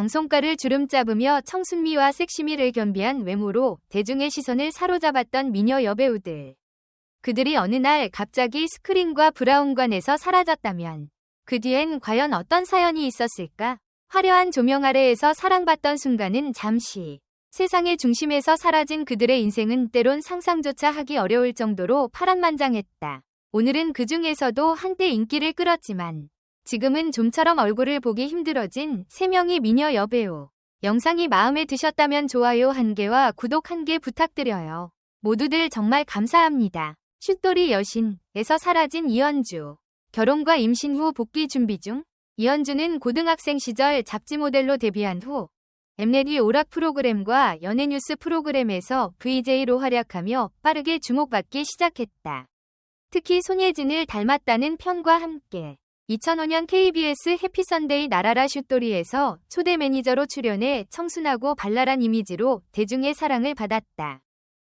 방송가를 주름잡으며 청순미와 섹시미를 겸비한 외모로 대중의 시선을 사로잡았던 미녀 여배우들. 그들이 어느 날 갑자기 스크린과 브라운관에서 사라졌다면 그 뒤엔 과연 어떤 사연이 있었을까? 화려한 조명 아래에서 사랑받던 순간은 잠시 세상의 중심에서 사라진 그들의 인생은 때론 상상조차 하기 어려울 정도로 파란만장했다. 오늘은 그 중에서도 한때 인기를 끌었지만 지금은 좀처럼 얼굴을 보기 힘들어진 3명의 미녀 여배우. 영상이 마음에 드셨다면 좋아요 1개와 구독 1개 부탁드려요. 모두들 정말 감사합니다. 슛돌이 여신에서 사라진 이현주. 결혼과 임신 후 복귀 준비 중. 이현주는 고등학생 시절 잡지 모델로 데뷔한 후 엠넷이 오락 프로그램과 연예뉴스 프로그램에서 VJ로 활약하며 빠르게 주목받기 시작했다. 특히 손예진을 닮았다는 평과 함께 2005년 KBS 해피선데이 나라라 슛돌이에서 초대 매니저로 출연해 청순하고 발랄한 이미지로 대중의 사랑을 받았다.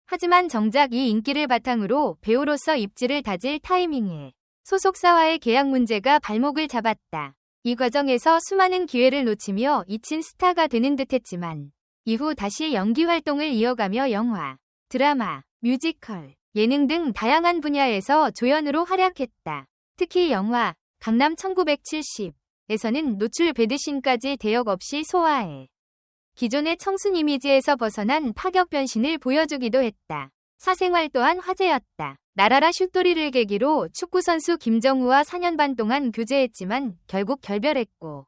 하지만 정작 이 인기를 바탕으로 배우로서 입지를 다질 타이밍에 소속사와의 계약 문제가 발목을 잡았다. 이 과정에서 수많은 기회를 놓치며 잊힌 스타가 되는 듯했지만 이후 다시 연기 활동을 이어가며 영화, 드라마, 뮤지컬, 예능 등 다양한 분야에서 조연으로 활약했다. 특히 영화 강남 1970에서는 노출 배드신까지 대역 없이 소화해 기존의 청순 이미지에서 벗어난 파격 변신을 보여주기도 했다. 사생활 또한 화제였다. 나라라 슛돌이를 계기로 축구선수 김정우와 4년 반 동안 교제했지만 결국 결별했고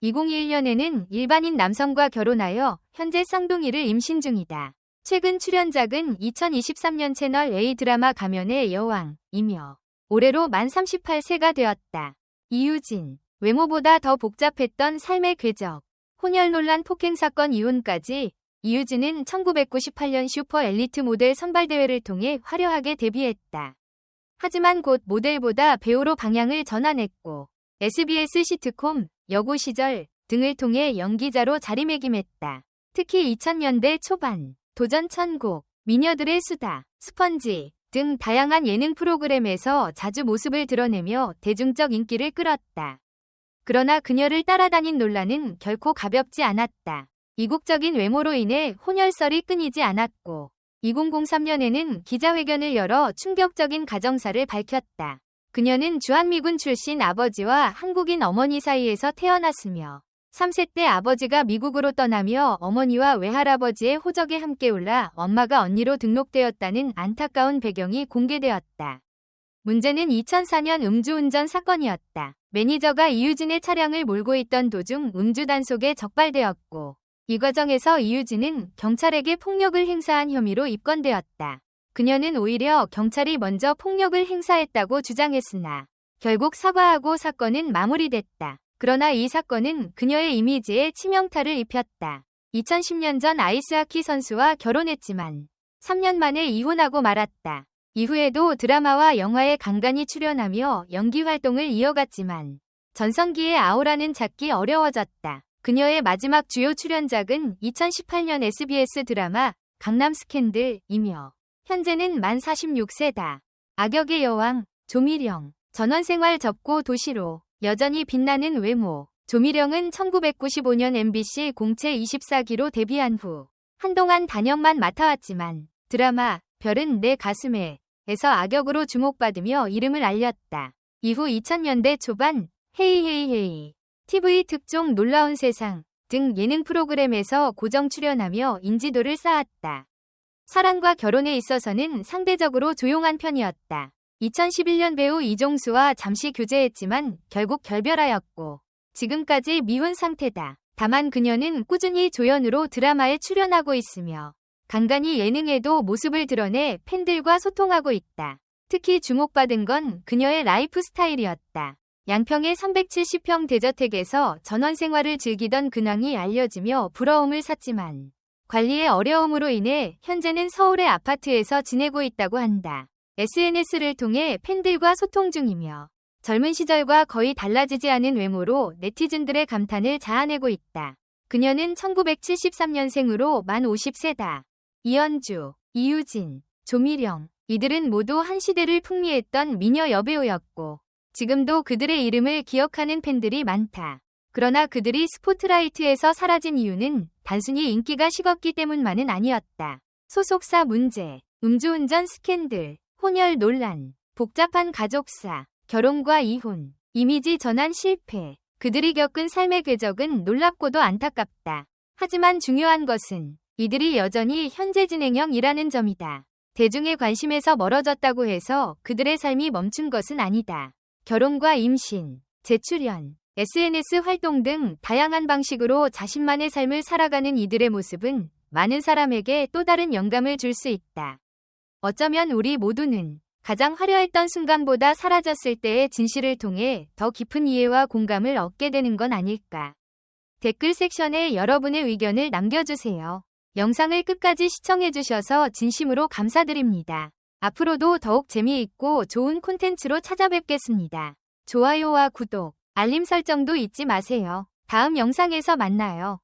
2021년에는 일반인 남성과 결혼하여 현재 쌍둥이를 임신 중이다. 최근 출연작은 2023년 채널 A 드라마 가면의 여왕이며 올해로 만 38세가 되었다. 이유진. 외모보다 더 복잡했던 삶의 궤적. 혼혈 논란 폭행 사건 이혼까지 이유진은 1998년 슈퍼 엘리트 모델 선발대회를 통해 화려하게 데뷔했다. 하지만 곧 모델보다 배우로 방향을 전환했고 SBS 시트콤, 여고 시절 등을 통해 연기자로 자리매김했다. 특히 2000년대 초반 도전 천국, 미녀들의 수다, 스펀지 등 다양한 예능 프로그램에서 자주 모습을 드러내며 대중적 인기를 끌었다. 그러나 그녀를 따라다닌 논란은 결코 가볍지 않았다. 이국적인 외모로 인해 혼혈설이 끊이지 않았고 2003년에는 기자회견을 열어 충격적인 가정사를 밝혔다. 그녀는 주한미군 출신 아버지와 한국인 어머니 사이에서 태어났으며 3세 때 아버지가 미국으로 떠나며 어머니와 외할아버지의 호적에 함께 올라 엄마가 언니로 등록되었다는 안타까운 배경이 공개되었다. 문제는 2004년 음주운전 사건이었다. 매니저가 이유진의 차량을 몰고 있던 도중 음주 단속에 적발되었고 이 과정에서 이유진은 경찰에게 폭력을 행사한 혐의로 입건되었다. 그녀는 오히려 경찰이 먼저 폭력을 행사했다고 주장했으나 결국 사과하고 사건은 마무리됐다. 그러나 이 사건은 그녀의 이미지에 치명타를 입혔다. 2010년 전 아이스하키 선수와 결혼했지만 3년 만에 이혼하고 말았다. 이후에도 드라마와 영화에 간간히 출연하며 연기 활동을 이어갔지만 전성기의 아우라는 찾기 어려워졌다. 그녀의 마지막 주요 출연작은 2018년 SBS 드라마 강남 스캔들이며 현재는 만 46세다. 악역의 여왕 조미령. 전원생활 접고 도시로 여전히 빛나는 외모. 조미령은 1995년 MBC 공채 24기로 데뷔한 후 한동안 단역만 맡아왔지만 드라마 별은 내 가슴에 에서 악역으로 주목받으며 이름을 알렸다. 이후 2000년대 초반 헤이헤이헤이, TV 특종 놀라운 세상 등 예능 프로그램에서 고정 출연하며 인지도를 쌓았다. 사랑과 결혼에 있어서는 상대적으로 조용한 편이었다. 2011년 배우 이종수와 잠시 교제했지만 결국 결별하였고 지금까지 미혼 상태다. 다만 그녀는 꾸준히 조연으로 드라마에 출연하고 있으며 간간히 예능에도 모습을 드러내 팬들과 소통하고 있다. 특히 주목받은 건 그녀의 라이프 스타일이었다. 양평의 370평 대저택에서 전원 생활을 즐기던 근황이 알려지며 부러움을 샀지만 관리의 어려움으로 인해 현재는 서울의 아파트에서 지내고 있다고 한다. SNS를 통해 팬들과 소통 중이며 젊은 시절과 거의 달라지지 않은 외모로 네티즌들의 감탄을 자아내고 있다. 그녀는 1973년생으로 만 50세다. 이현주, 이유진, 조미령, 이들은 모두 한 시대를 풍미했던 미녀 여배우였고 지금도 그들의 이름을 기억하는 팬들이 많다. 그러나 그들이 스포트라이트에서 사라진 이유는 단순히 인기가 식었기 때문만은 아니었다. 소속사 문제, 음주운전 스캔들, 혼혈 논란, 복잡한 가족사, 결혼과 이혼, 이미지 전환 실패. 그들이 겪은 삶의 궤적은 놀랍고도 안타깝다. 하지만 중요한 것은 이들이 여전히 현재 진행형이라는 점이다. 대중의 관심에서 멀어졌다고 해서 그들의 삶이 멈춘 것은 아니다. 결혼과 임신, 재출연, SNS 활동 등 다양한 방식으로 자신만의 삶을 살아가는 이들의 모습은 많은 사람에게 또 다른 영감을 줄 수 있다. 어쩌면 우리 모두는 가장 화려했던 순간보다 사라졌을 때의 진실을 통해 더 깊은 이해와 공감을 얻게 되는 건 아닐까. 댓글 섹션에 여러분의 의견을 남겨주세요. 영상을 끝까지 시청해주셔서 진심으로 감사드립니다. 앞으로도 더욱 재미있고 좋은 콘텐츠로 찾아뵙겠습니다. 좋아요와 구독, 알림 설정도 잊지 마세요. 다음 영상에서 만나요.